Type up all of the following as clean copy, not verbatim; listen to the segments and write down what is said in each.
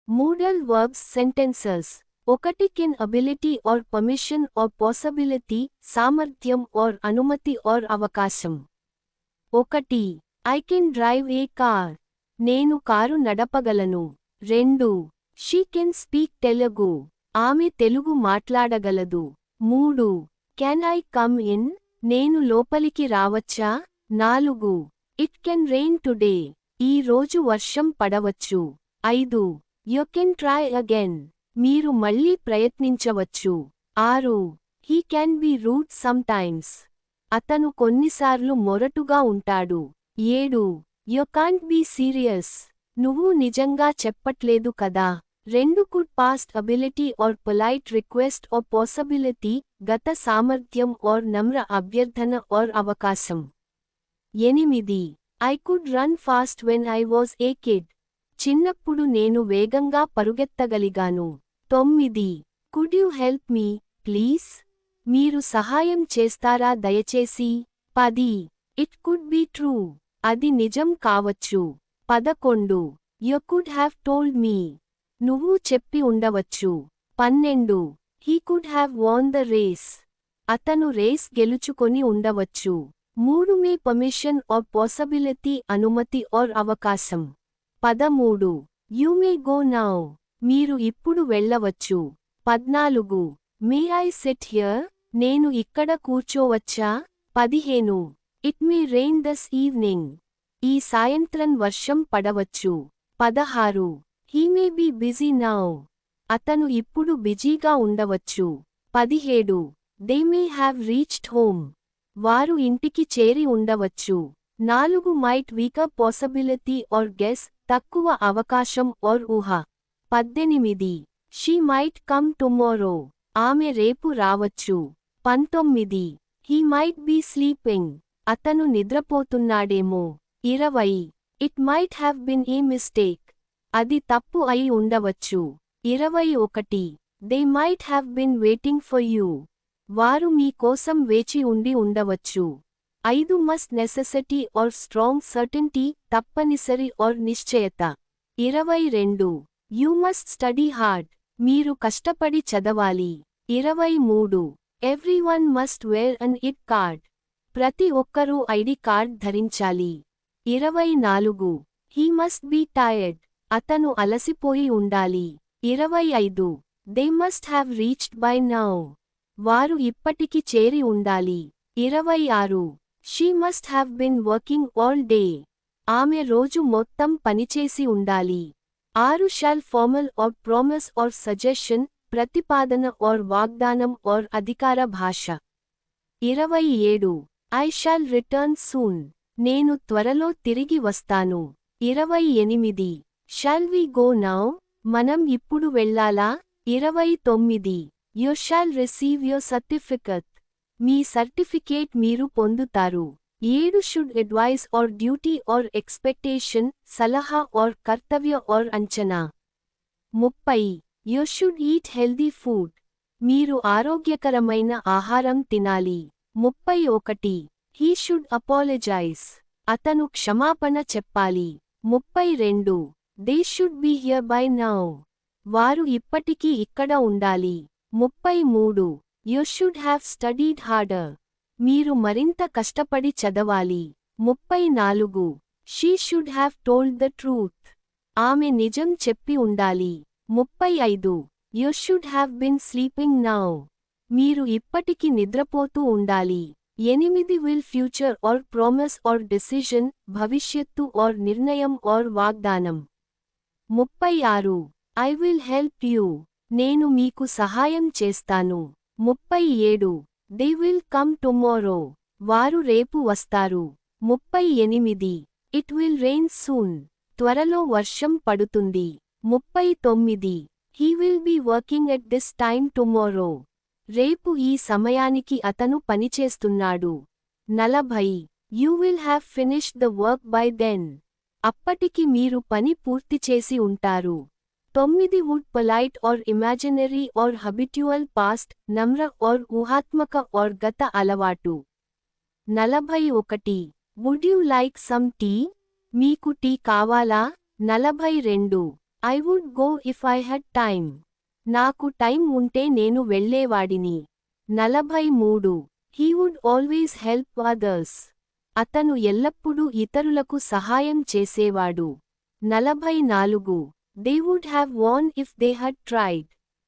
Modal verbs sentences. ఒకటి can ability or permission or possibility సామర్థ్యం or అనుమతి or అవకాశం. ఒకటి I can drive a car. నేను కారు నడపగలను. 2 షీ కెన్ స్పీక్ తెలుగు. ఆమె తెలుగు మాట్లాడగలదు. 3 కెన్ ఐ కమ్ ఇన్. నేను లోపలికి రావచ్చా. 4 ఇట్ కెన్ రెయిన్ టుడే. ఈ రోజు వర్షం పడవచ్చు. 5 యు కెన్ ట్రై అగైన్. మీరు మళ్ళీ ప్రయత్నించవచ్చు. 6 he can be rude sometimes. అతను కొన్నిసార్లు మొరటుగా ఉంటాడు. 7 యు కాంట్ బీ సీరియస్. నువ్వు నిజంగా చెప్పట్లేదు కదా. 2 could past ability or polite request or possibility గత సామర్థ్యం ఆర్ నమ్ర అభ్యర్థన ఆర్ అవకాశం. 8 I could run fast when I was a kid. చిన్నప్పుడు నేను వేగంగా పరుగెత్తగలిగాను. 9 could you help me please. మీరు సహాయం చేస్తారా దయచేసి. 10 ఇట్ కుడ్ బీ ట్రూ. అది నిజం కావచ్చు. 11 you could have told me. నువ్వు చెప్పి ఉండవచ్చు. 12 he could have won the race. అతను రేస్ గెలుచుకొని ఉండవచ్చు. 3 మే పర్మిషన్ ఆర్ పాసిబిలిటీ అనుమతి ఆర్ అవకాశం. 13 యు మే గో నౌ. మీరు ఇప్పుడు వెళ్ళవచ్చు. 14 మే ఐ సిట్ హియర్. నేను ఇక్కడ కూర్చోవచ్చా. 15 it may rain this evening. ఈ సాయంత్రం వర్షం పడవచ్చు. 16 he may be busy now. అతను ఇప్పుడు బిజీగా ఉండవచ్చు. 17 they may have reached home. వారు ఇంటికి చేరి ఉండవచ్చు. 4 might weaker possibility or guess తక్కువ అవకాశం ఆర్ ఊహ. 18 షీ మైట్ కమ్ టుమారో. ఆమె రేపు రావచ్చు. 19 హీ మైట్ బీ స్లీపింగ్. అతను నిద్రపోతున్నాడేమో. 20 it might have been a mistake. అది తప్పు అయి ఉండవచ్చు. 21 they might have been waiting for you. వారు మీ కోసం వేచి ఉండి ఉండవచ్చు. 5 must necessity or strong certainty తప్పనిసరి ఆర్ నిశ్చయత. 22 యూ మస్ట్ స్టడీ హార్డ్. మీరు కష్టపడి చదవాలి. 23 everyone must wear an ID card. ప్రతి ఒక్కరూ ఐడి కార్డ్ ధరించాలి. 24 హీ మస్ట్ బీ టైర్డ్. అతను అలసిపోయి ఉండాలి. 25 they must have reached by now. వారు ఇప్పటికి చేరి ఉండాలి. 26 she must have been working all day. ఆమె రోజు మొత్తం పనిచేసి ఉండాలి. 6 shall formal or promise or suggestion ప్రతిపాదన ఆర్ వాగ్దానం ఆర్ అధికార భాష. 27 ఐ షాల్ రిటర్న్ సూన్. నేను త్వరలో తిరిగి వస్తాను. 28 షాల్ వి గో నౌ. మనం ఇప్పుడు వెళ్ళాలా. 29 you shall receive your certificate. మీ సర్టిఫికేట్ మీరు పొందుతారు. 7 should advice or duty or expectation సలహా ఆర్ కర్తవ్య ఆర్ అంచనా. 30 you should eat healthy food. మీరు ఆరోగ్యకరమైన ఆహారం తినాలి. 31 హీ షుడ్ అపాలజైజ్. అతను క్షమాపణ చెప్పాలి. 32 they should be here by now. వారు ఇప్పటికీ ఇక్కడ ఉండాలి. 33 you should have studied harder. మీరు మరింత కష్టపడి చదవాలి. 34 she should have told the truth. ఆమె నిజం చెప్పి ఉండాలి. 35 you should have been sleeping now. మీరు ఇప్పటికి నిద్రపోతూ ఉండాలి. 8 will future or promise or decision భవిష్యత్తు ఆర్ నిర్ణయం ఆర్ వాగ్దానం. 36 ఐ విల్ హెల్ప్ యూ. నేను మీకు సహాయం చేస్తాను. 37 దే విల్ కమ్ టుమారో. వారు రేపు వస్తారు. 38 ఇట్ విల్ రెయిన్ సూన్. త్వరలో వర్షం పడుతుంది. 39 he will be working at this time tomorrow. రేపు ఈ సమయానికి అతను పనిచేస్తున్నాడు. 40 you will have finished the work by then. అప్పటికి మీరు పని పూర్తి చేసి ఉంటారు. 9 would polite or imaginary or habitual past నమ్ర ఆర్ ఊహాత్మక ఆర్ గత అలవాటు. 41 would you like some tea. మీకు టీ కావాలా. 42 I would go if I had time. నాకు టైం ఉంటే నేను వెళ్ళేవాడిని. 43. He would always help others. అతను ఎల్లప్పుడూ ఇతరులకు సహాయం చేసేవాడు. 44. They would have won if they had tried.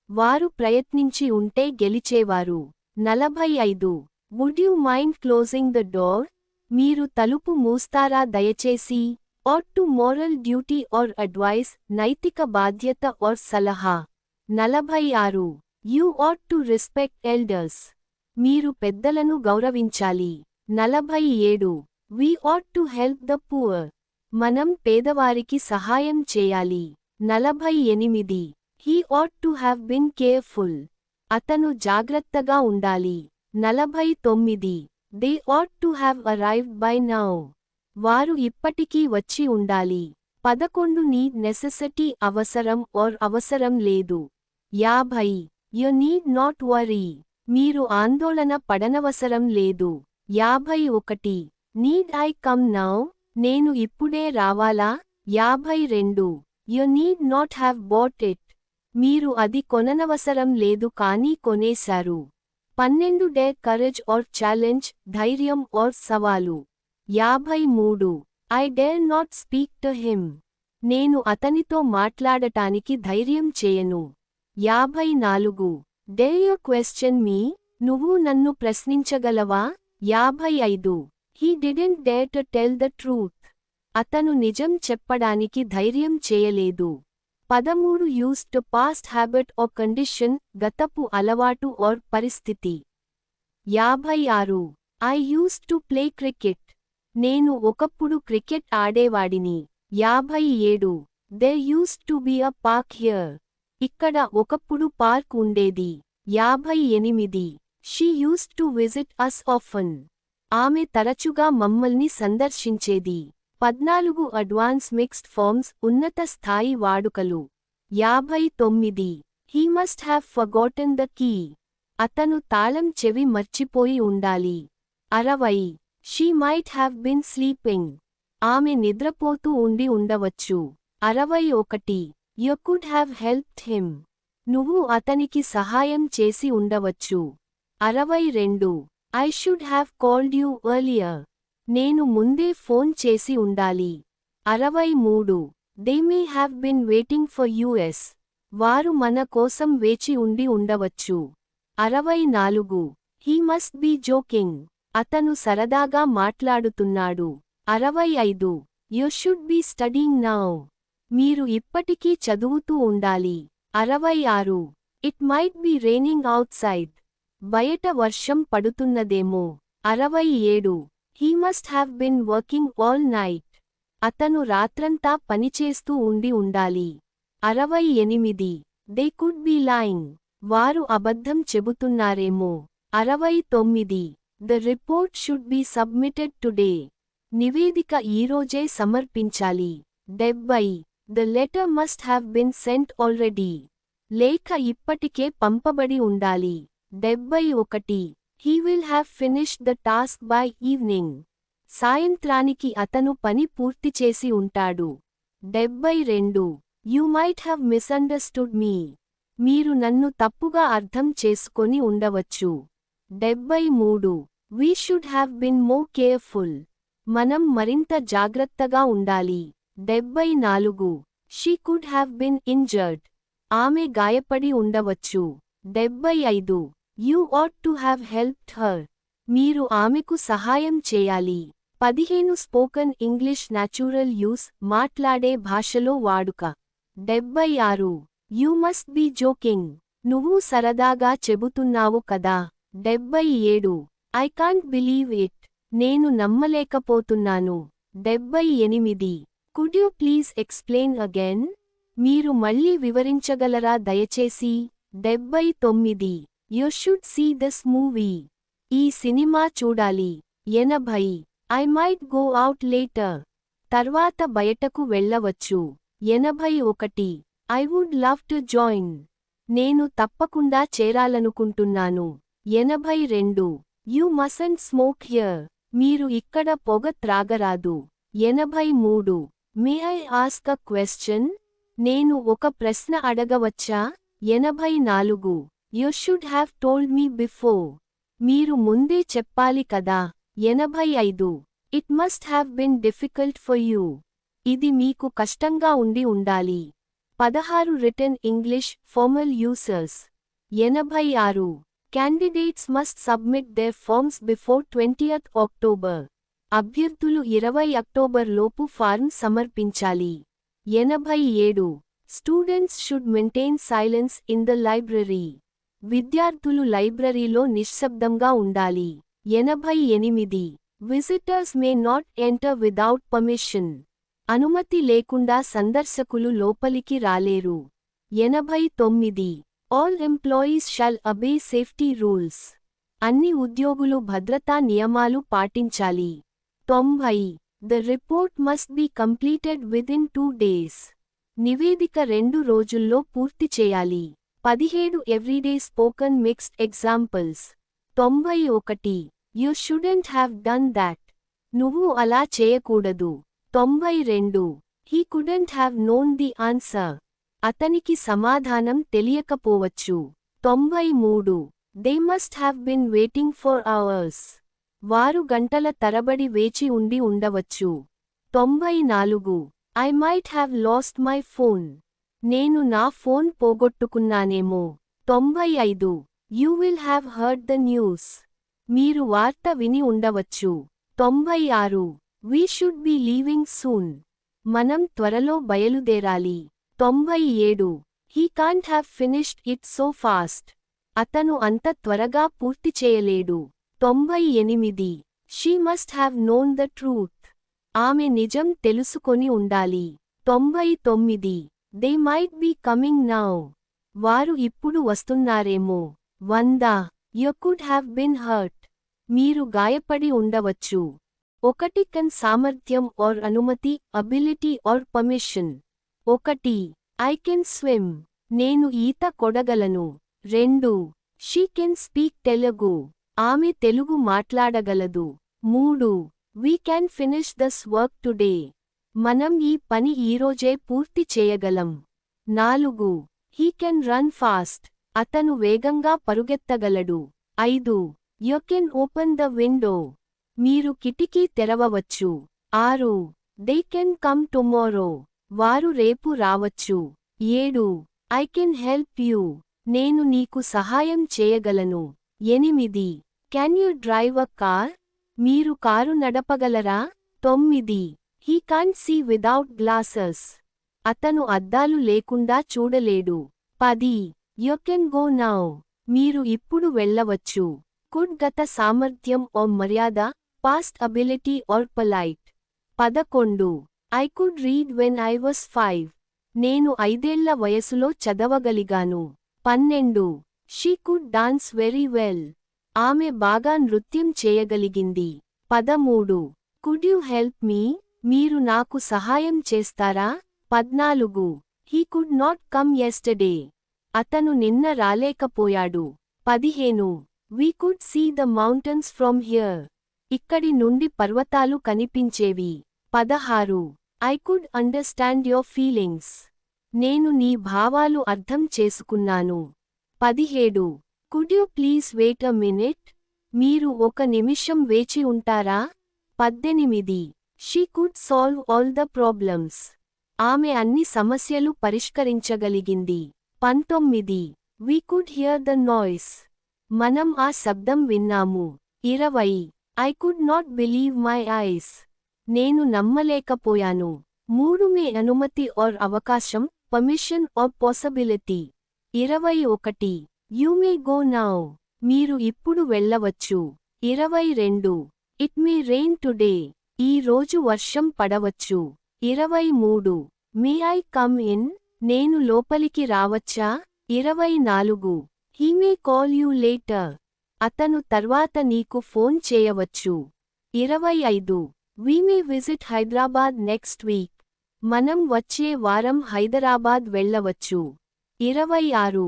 వారు ప్రయత్నించి ఉంటే గెలిచేవారు. 45. Would you mind closing the door. మీరు తలుపు మూస్తారా దయచేసి. Ought to moral duty or advice. నైతిక బాధ్యత ఆర్ సలహా. 46. You ought to respect elders. మీరు పెద్దలను గౌరవించాలి. 47. We ought to help the poor. మనం పేదవారికి సహాయం చేయాలి. 48. He ought to have been careful. అతను జాగ్రత్తగా ఉండాలి. 49. They at to have arrived by now. వారు ఇప్పటికీ వచ్చి ఉండాలి. 11. నీడ్ నెసెసిటీ అవసరం ఆర్ అవసరం లేదు. 50. You need not worry. మీరు ఆందోళన పడనవసరం లేదు. 51. Need I come now. నేను ఇప్పుడే రావాలా. 52. You need not have bought it. మీరు అది కొననవసరం లేదు కానీ కొనేశారు. 12. Dare courage or challenge. ధైర్యం ఆర్ సవాలు. 53. I dare not speak to him. నేను అతనితో మాట్లాడటానికి ధైర్యం చేయను. 54. Dare you question me. నువ్వు నన్ను ప్రశ్నించగలవా. 55. He didn't dare to tell the truth. అతను నిజం చెప్పడానికి ధైర్యం చేయలేదు. 13. Used to past habit or condition. గతపు అలవాటు ఆర్ పరిస్థితి. 56. I used to play cricket. నేను ఒకప్పుడు క్రికెట్ ఆడేవాడిని. 57. There used to be a park here. ఇక్కడ ఒకప్పుడు పార్క్ ఉండేది. 58. She used to visit us often. ఆమె తరచుగా మమ్మల్ని సందర్శించేది. 14. Advance mixed forms. ఉన్నత స్థాయి వాడుకలు. 59. He must have forgotten the key. అతను తాళం చెవి మర్చిపోయి ఉండాలి. 60. She might have been sleeping. ఆమె నిద్రపోతూ ఉండి ఉండవచ్చు. 61. You could have helped him. నువ్వు అతనికి సహాయం చేసి ఉండవచ్చు. 62. I should have called you earlier. నేను ముందే ఫోన్ చేసి ఉండాలి. 63. They may have been waiting for us. వారు మన కోసం వేచి ఉండి ఉండవచ్చు. 64. He must be joking. అతను సరదాగా మాట్లాడుతున్నాడు. 65. You should be studying now. మీరు ఇప్పటికీ చదువుతూ ఉండాలి. 66. It might be raining outside. బయట వర్షం పడుతున్నదేమో. 67. He must have been working all night. అతను రాత్రంతా పనిచేస్తూ ఉండి ఉండాలి. 68. They could be lying. వారు అబద్ధం చెబుతున్నారేమో. 69. The report should be submitted today. నివేదిక ఈరోజే సమర్పించాలి. 70. The letter must have been sent already. లేఖ ఇప్పటికే పంపబడి ఉండాలి. 71. He will have finished the task by evening. సాయంత్రానికి అతను పని పూర్తి చేసి ఉంటాడు. 72. You might have misunderstood me. మీరు నన్ను తప్పుగా అర్థం చేసుకొని ఉండవచ్చు. 73. We should have been more careful. మనం మరింత జాగ్రత్తగా ఉండాలి. 74. She could have been injured. ఆమె గాయపడి ఉండవచ్చు. 75. You ought to have helped her. మీరు ఆమెకు సహాయం చేయాలి. 15. Spoken English natural use. మాట్లాడే భాషలో వాడుక. 76. You must be joking. నువ్వు సరదాగా చెబుతున్నావు కదా. 77. I can't believe it. నేను నమ్మలేకపోతున్నాను. 78. Could you please explain again. మీరు మళ్ళీ వివరించగలరా దయచేసి. 79. You should see this movie. ఈ సినిమా చూడాలి. 80. I might go out later. తర్వాత బయటకు వెళ్ళవచ్చు. 81. I would love to join. నేను తప్పకుండా చేరాలనుకుంటున్నాను. 82. You mustn't smoke here. మీరు ఇక్కడ పొగ త్రాగరాదు. 83. May I ask a question. నేను ఒక ప్రశ్న అడగవచ్చా? 84. You should have told me before. మీరు ముందే చెప్పాలి కదా. 85. It must have been difficult for you. ఇది మీకు కష్టంగా ఉండాలి. 16. Written English Formal Users. 86. Candidates must submit their forms before 20th October. అభ్యర్థులు 20 అక్టోబర్ లోపు ఫారం సమర్పించాలి. 87. Students should maintain silence in the library. విద్యార్థులు లైబ్రరీలో నిశ్శబ్దంగా ఉండాలి. 88. Visitors may not enter without permission. అనుమతి లేకుండా సందర్శకులు లోపలికి రాలేరు. 89. All employees shall obey safety rules. అన్ని ఉద్యోగులు భద్రతా నియమాలు పాటించాలి. 90. The report must be completed within 2 days. నివేదిక 2 రోజుల్లో పూర్తి చేయాలి. 17. Everyday spoken mixed examples. 91. You shouldn't have done that. నువ్వు అలా చేయకూడదు. 92. He couldn't have known the answer. అతనికి సమాధానం తెలియకపోవచ్చు. 93. They must have been waiting for hours. వారు గంటల తరబడి వేచి ఉండవచ్చు. 94. I might have lost my phone. నేను నా phone పోగొట్టుకున్నానేమో. 95. You will have heard the news. మీరు వార్త విని ఉండవచ్చు. 96. We should be leaving soon. మనం త్వరలో బయలుదేరాలి. 97. He can't have finished it so fast. అతను అంత త్వరగా పూర్తి చేయలేడు. 98. She must have known the truth. ఆమె నిజం తెలుసుకొని ఉండాలి. 99. They might be coming now. వారు ఇప్పుడు వస్తున్నారేమో. 100. You could have been hurt. మీరు గాయపడి ఉండవచ్చు. 1. Can సామర్థ్యం or అనుమతి ability or permission. 1. I can swim. నేను ఈత కొడగలను. 2. She can speak Telugu. ఆమె తెలుగు మాట్లాడగలదు. 3. We can finish this work today. మనం ఈ పని ఈరోజే పూర్తి చేయగలం. 4. He can run fast. అతను వేగంగా పరుగెత్తగలడు. 5. You can open the window. మీరు కిటికీ తెరవవచ్చు. 6. They can come tomorrow. వారు రేపు రావచ్చు. 7. I can help you. నేను నీకు సహాయం చేయగలను. 8. Can you drive a car? మీరు car నడపగలరా? 9. He can't see without glasses. అతను అద్దాలు లేకుండా చూడలేడు. 10. You can go now. మీరు ఇప్పుడు వెళ్ళవచ్చు. Could గత సామర్థ్యం or మర్యాద past ability or polite. 11. I could read when I was 5. నేను 5 ఏళ్ల వయసులో చదవగలిగాను. 12. She could dance very well. ఆమె బాగా నృత్యం చేయగలిగింది. 13. Could you help me? మీరు నాకు సహాయం చేస్తారా? 14. He could not come yesterday. అతను నిన్న రాలేకపోయాడు. 15. We could see the mountains from here. ఇక్కడి నుండి పర్వతాలు కనిపించేవి. 16. I could understand your feelings. నేను నీ భావాలు అర్థం చేసుకున్నాను. 17. Could you please wait a minute? మీరు ఒక నిమిషం వేచి ఉంటారా? 18. She could solve all the problems. ఆమె అన్ని సమస్యలు పరిష్కరించగలిగింది. 19. We could hear the noise. మనం ఆ శబ్దం విన్నాము. 20. I could not believe my eyes. నేను నమ్మలేకపోయాను. 3. అనుమతి or అవకాశం permission or possibility. 21. You may go now. మీరు ఇప్పుడు వెళ్ళవచ్చు. 22. It may rain today. ఈ రోజు వర్షం పడవచ్చు. 23. May I come in? నేను లోపలికి రావచ్చా? 24. He may call you later. అతను తర్వాత నీకు ఫోన్ చేయవచ్చు. 25. We may visit Hyderabad next week. మనం వచ్చే వారం హైదరాబాద్ వెళ్ళవచ్చు. 26.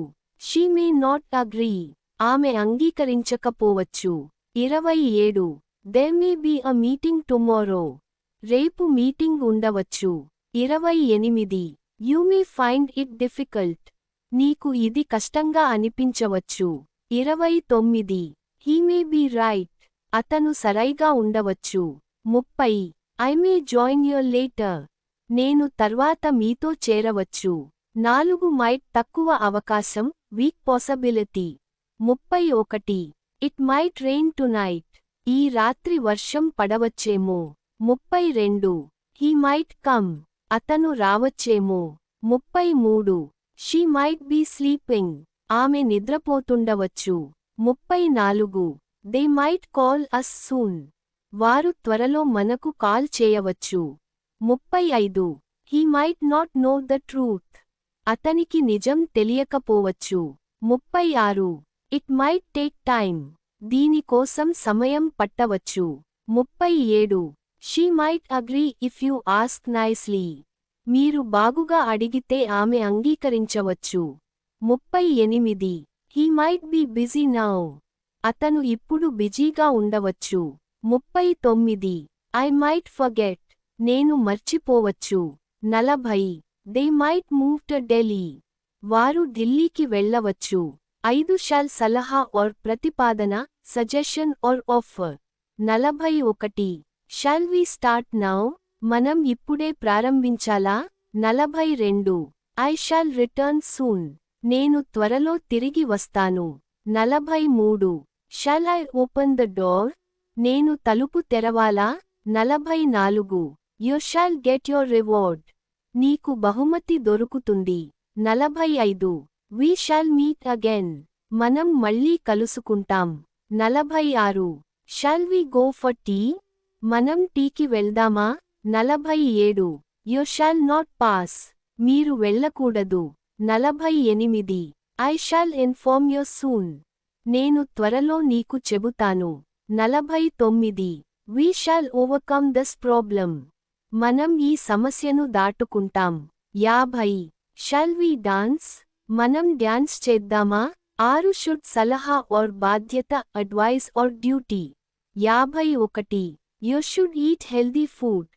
She may not agree. ఆమె అంగీకరించకపోవచ్చు. 27. There may be a meeting tomorrow. రేపు మీటింగ్ ఉండవచ్చు. 28. You may find it difficult. నీకు ఇది కష్టంగా అనిపించవచ్చు. 29. He may be right. అతను సరైగా ఉండవచ్చు. 30. I may join your later. నేను తర్వాత మీతో చేరవచ్చు. 4 మైట్ తక్కువ అవకాశం, weak possibility. 31. It might rain tonight. ఈ రాత్రి వర్షం పడవచ్చేమో. 32. He might come. అతను రావచ్చేమో. 33. She might be sleeping. ఆమె నిద్రపోతుండవచ్చు. 34. They might call us soon. వారు త్వరలో మనకు కాల్ చేయవచ్చు. 35. He might not know the truth. అతనికి నిజం తెలియకపోవచ్చు. 36. It might take time. దీనికోసం సమయం పట్టవచ్చు. 37. She might agree if you ask nicely. మీరు బాగుగా అడిగితే ఆమె అంగీకరించవచ్చు. 38. He might be busy now. అతను ఇప్పుడు బిజీగా ఉండవచ్చు. 39. I might forget. నేను మర్చిపోవచ్చు. 40. They might move to Delhi. వారు ఢిల్లీకి వెళ్ళవచ్చు. 5 షాల్ సలహా ఆర్ ప్రతిపాదన, suggestion or offer. 41. Shall we start now. మనం ఇప్పుడే ప్రారంభించాలా. 42. I shall return soon. నేను త్వరలో తిరిగి వస్తాను. 43. Shall I open the door. నేను తలుపు తెరవాలా. 44. You shall get your reward. నీకు బహుమతి దొరుకుతుంది. 45. We shall meet again. మనం మళ్ళీ కలుసుకుంటాం. 46. Shall we go for tea. మనం టీకి వెళ్దామా. 47. You shall not pass. మీరు వెళ్ళకూడదు. 48. I shall inform you soon. నేను త్వరలో నీకు చెబుతాను. 49. We shall overcome this problem. మనం ఈ సమస్యను దాటుకుంటాం. 50. Shall we dance. మనం డ్యాన్స్ చేద్దామా. 6 షుడ్ సలహా ఆర్ బాధ్యత, advice or duty. 51. You should eat healthy food.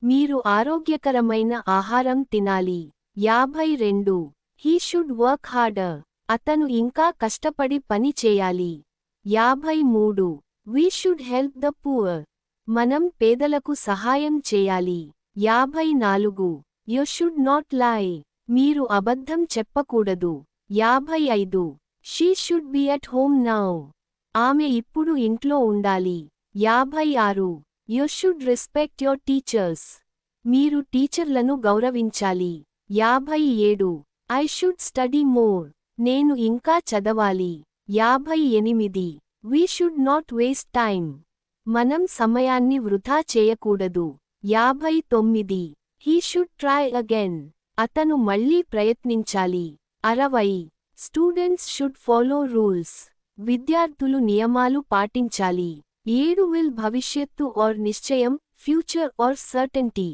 మీరు ఆరోగ్యకరమైన ఆహారం తినాలి. 52. He should work harder. అతను ఇంకా కష్టపడి పని చేయాలి. 53. We should help the poor. మనం పేదలకు సహాయం చేయాలి. 54. యు షుడ్ నాట్ లై. మీరు అబద్ధం చెప్పకూడదు. 55. She should be at home now. ఆమె ఇప్పుడు ఇంట్లో ఉండాలి. 56. You should respect your teachers. మీరు టీచర్లను గౌరవించాలి. 57. I should study more. నేను ఇంకా చదవాలి. 58. We should not waste time. మనం సమయాన్ని వృధా చేయకూడదు. 59. He should try again. అతను మళ్ళీ ప్రయత్నించాలి. 60. Students should follow rules. విద్యార్థులు నియమాలు పాటించాలి. 7 విల్ భవిష్యత్తు ఆర్ నిశ్చయం, future or certainty.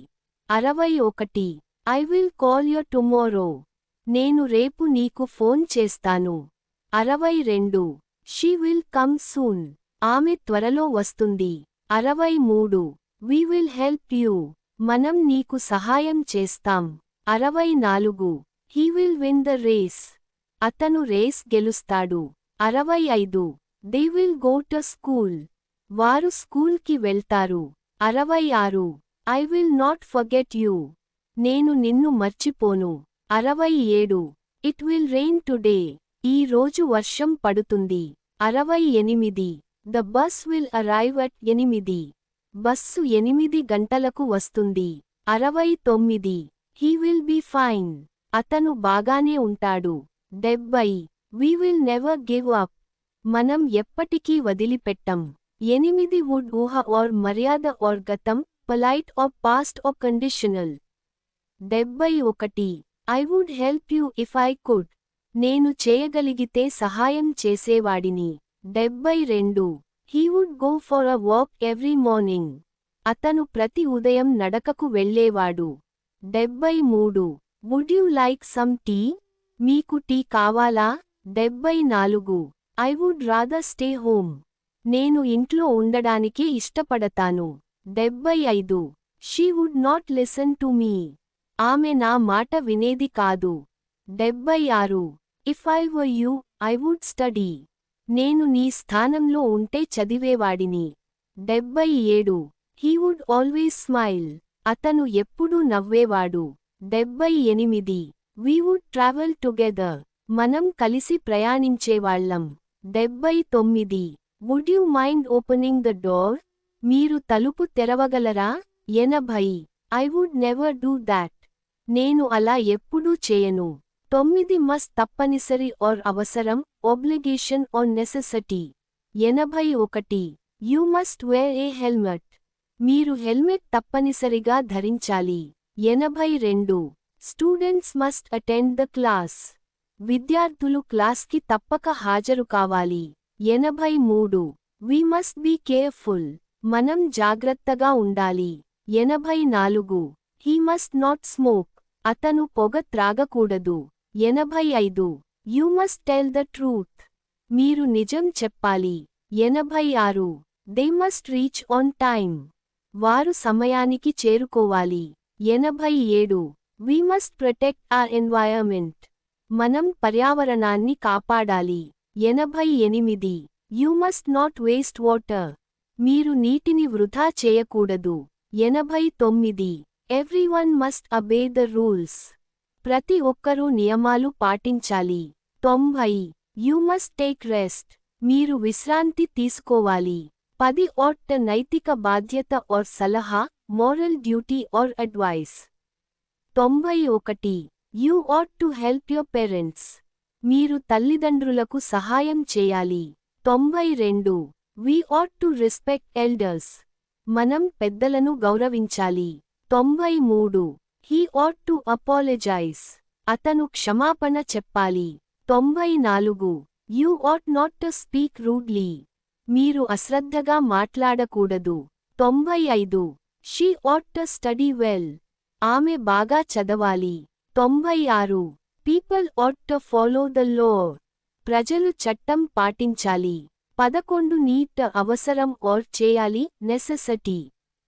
61. I will call you tomorrow. నేను రేపు నీకు ఫోన్ చేస్తాను. 62. She will come soon. ఆమె త్వరలో వస్తుంది. 63. We will help you. మనం నీకు సహాయం చేస్తాం. 64. He will win the race. అతను రేస్ గెలుస్తాడు. 65. They will go to school. వారు స్కూల్కి వెళ్తారు. 66. I will not forget you. నేను నిన్ను మర్చిపోను. 67. It will rain today. ఈ రోజు వర్షం పడుతుంది. 68. The bus will arrive at 8. Bus 8 గంటలకు వస్తుంది. 69. He will be fine. అతను బాగానే ఉంటాడు. 70. We will never give up. మనం ఎప్పటికీ వదిలిపెట్టం. 8 వుడ్ ఊహ ఆర్ మర్యాద ఆర్ గతం, polite or past or conditional. 71. I would help you if I could. నేను చేయగలిగితే సహాయం చేసేవాడిని. 72. He would go for a walk every morning. అతను ప్రతి ఉదయం నడకకు వెళ్ళేవాడు. 73. Would you like some tea. మీకు టీ కావాలా. 74. I would rather stay home. నేను ఇంట్లో ఉండడానికి ఇష్టపడతాను. 75. She would not listen to me. ఆమె నా మాట వినేది కాదు. 76. If I were you, I would study. నేను నీ స్థానంలో ఉంటే చదివేవాడిని. 77. He would always smile. అతను ఎప్పుడూ నవ్వేవాడు. 78. We would travel together. మనం కలిసి ప్రయాణించేవాళ్లం. 79. Would you mind opening the door? మీరు తలుపు తెరవగలరా? 80. I would never do that. నేను అలా ఎప్పుడూ చేయను. 9. మస్ట్ తప్పనిసరి ఆర్ అవసరం, ఒబ్లిగేషన్ or necessity. 81. You must wear a helmet. మీరు హెల్మెట్ తప్పనిసరిగా ధరించాలి. 82. Students must attend the class. విద్యార్థులు క్లాస్కి తప్పక హాజరు కావాలి. 83. We must be careful. మనం జాగ్రత్తగా ఉండాలి. 84. He must not smoke. అతను పొగ త్రాగకూడదు. 85. You must tell the truth. మీరు నిజం చెప్పాలి. 86. They must reach on time. వారు సమయానికి చేరుకోవాలి. 87. We must protect our environment. మనం పర్యావరణాన్ని కాపాడాలి. 88. You must not waste water. మీరు నీటిని వృధా చేయకూడదు. 89. Everyone must obey the rules. ప్రతి ఒక్కరూ నియమాలు పాటించాలి. 90. You must take rest. మీరు విశ్రాంతి తీసుకోవాలి. 10. ఆట్ నైతిక బాధ్యత ఆర్ సలహా, moral duty or advice. 91. You ought to help your parents. మీరు తల్లిదండ్రులకు సహాయం చేయాలి. 92. We ought to respect elders. మనం పెద్దలను గౌరవించాలి. 93. He ought to apologise. అతను క్షమాపణ చెప్పాలి. 94. You ought not to speak rudely. మీరు అశ్రద్ధగా మాట్లాడకూడదు. 95. She ought to study well. ఆమె బాగా చదవాలి. 96. People ought to follow the law. ప్రజలు చట్టం పాటించాలి. 11. నీట్ అవసరం ఆర్ చేయాలి, necessity.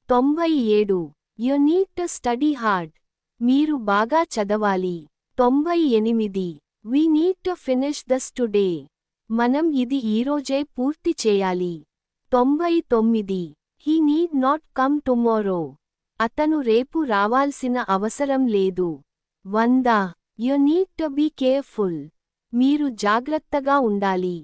97. You need to study hard. మీరు బాగా చదవాలి. 98. We need to finish this today. మనం ఇది ఈరోజే పూర్తి చేయాలి. 99. He need not come tomorrow. అతను రేపు రావాల్సిన అవసరం లేదు. 100. You need to be careful. మీరు జాగ్రత్తగా ఉండాలి.